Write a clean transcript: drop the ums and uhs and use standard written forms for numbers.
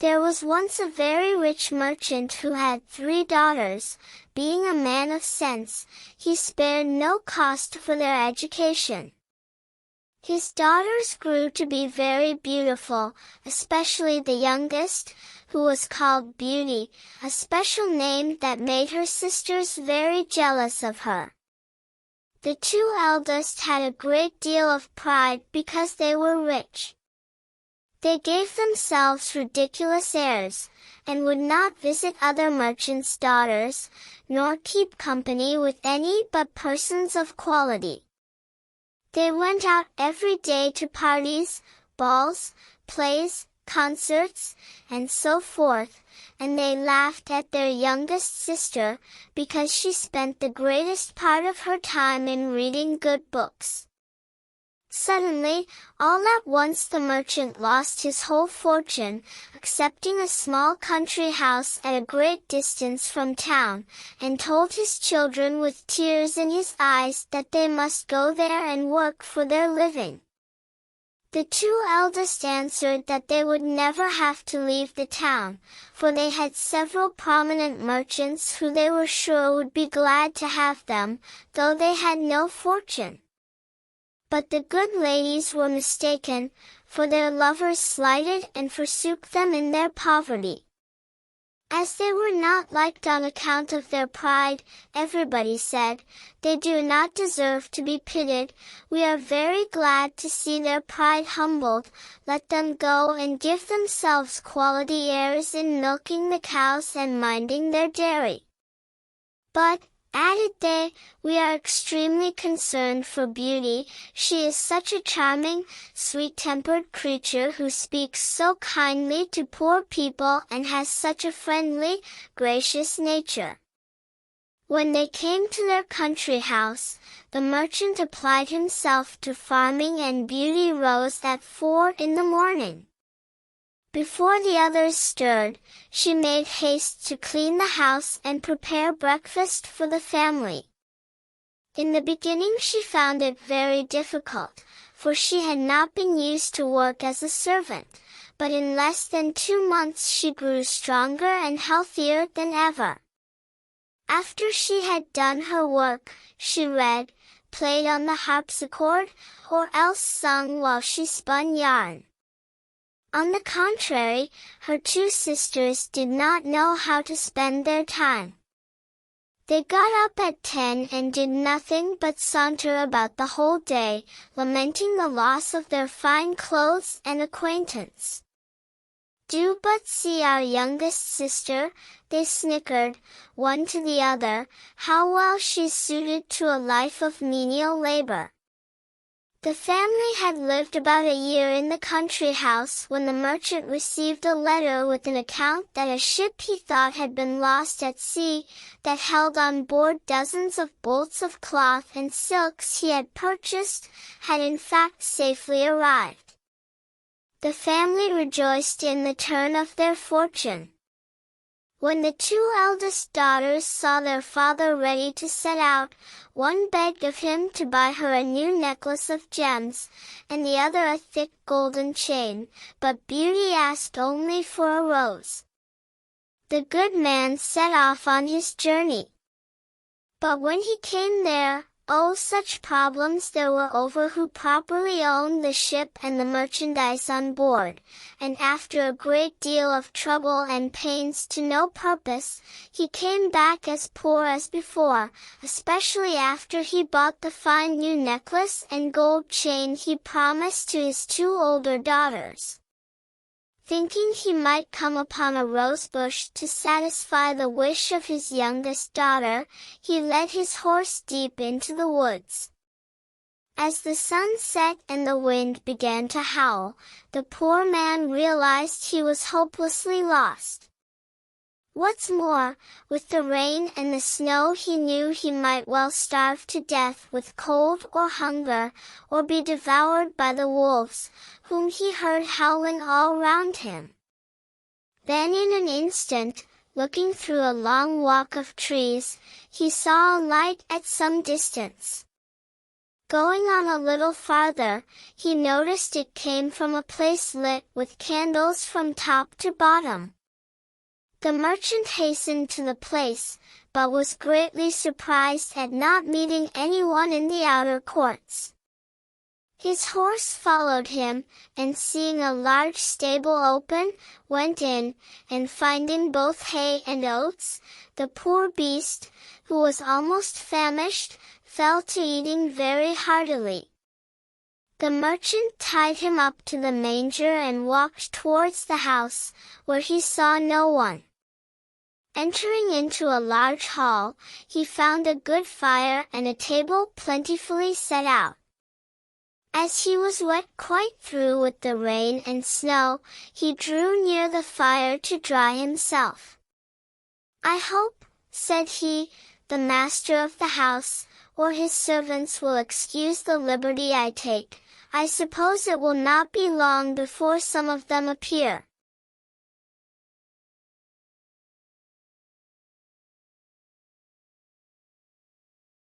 There was once a very rich merchant who had 3 daughters. Being a man of sense, he spared no cost for their education. His daughters grew to be very beautiful, especially the youngest, who was called Beauty, a special name that made her sisters very jealous of her. The 2 eldest had a great deal of pride because they were rich. They gave themselves ridiculous airs, and would not visit other merchants' daughters, nor keep company with any but persons of quality. They went out every day to parties, balls, plays, concerts, and so forth, and they laughed at their youngest sister, because she spent the greatest part of her time in reading good books. Suddenly, all at once the merchant lost his whole fortune, excepting a small country house at a great distance from town, and told his children with tears in his eyes that they must go there and work for their living. The 2 eldest answered that they would never have to leave the town, for they had several prominent merchants who they were sure would be glad to have them, though they had no fortune. But the good ladies were mistaken, for their lovers slighted and forsook them in their poverty. As they were not liked on account of their pride, everybody said, "They do not deserve to be pitied. We are very glad to see their pride humbled. Let them go and give themselves quality airs in milking the cows and minding their dairy." But, added they, "we are extremely concerned for Beauty. She is such a charming, sweet-tempered creature who speaks so kindly to poor people and has such a friendly, gracious nature." When they came to their country house, the merchant applied himself to farming and Beauty rose at 4 in the morning. Before the others stirred, she made haste to clean the house and prepare breakfast for the family. In the beginning she found it very difficult, for she had not been used to work as a servant, but in less than 2 months she grew stronger and healthier than ever. After she had done her work, she read, played on the harpsichord, or else sung while she spun yarn. On the contrary, her 2 sisters did not know how to spend their time. They got up at 10 and did nothing but saunter about the whole day, lamenting the loss of their fine clothes and acquaintance. "Do but see our youngest sister," they snickered, one to the other, "how well she's suited to a life of menial labor." The family had lived about a year in the country house when the merchant received a letter with an account that a ship he thought had been lost at sea, that held on board dozens of bolts of cloth and silks he had purchased, had in fact safely arrived. The family rejoiced in the turn of their fortune. When the 2 eldest daughters saw their father ready to set out, one begged of him to buy her a new necklace of gems, and the other a thick golden chain, but Beauty asked only for a rose. The good man set off on his journey. But when he came there, oh, such problems there were over who properly owned the ship and the merchandise on board, and after a great deal of trouble and pains to no purpose, he came back as poor as before, especially after he bought the fine new necklace and gold chain he promised to his 2 older daughters. Thinking he might come upon a rose bush to satisfy the wish of his youngest daughter, he led his horse deep into the woods. As the sun set and the wind began to howl, the poor man realized he was hopelessly lost. What's more, with the rain and the snow he knew he might well starve to death with cold or hunger, or be devoured by the wolves, whom he heard howling all round him. Then in an instant, looking through a long walk of trees, he saw a light at some distance. Going on a little farther, he noticed it came from a place lit with candles from top to bottom. The merchant hastened to the place, but was greatly surprised at not meeting anyone in the outer courts. His horse followed him, and seeing a large stable open, went in, and finding both hay and oats, the poor beast, who was almost famished, fell to eating very heartily. The merchant tied him up to the manger and walked towards the house, where he saw no one. Entering into a large hall, he found a good fire and a table plentifully set out. As he was wet quite through with the rain and snow, he drew near the fire to dry himself. "I hope," said he, "the master of the house, or his servants will excuse the liberty I take. I suppose it will not be long before some of them appear."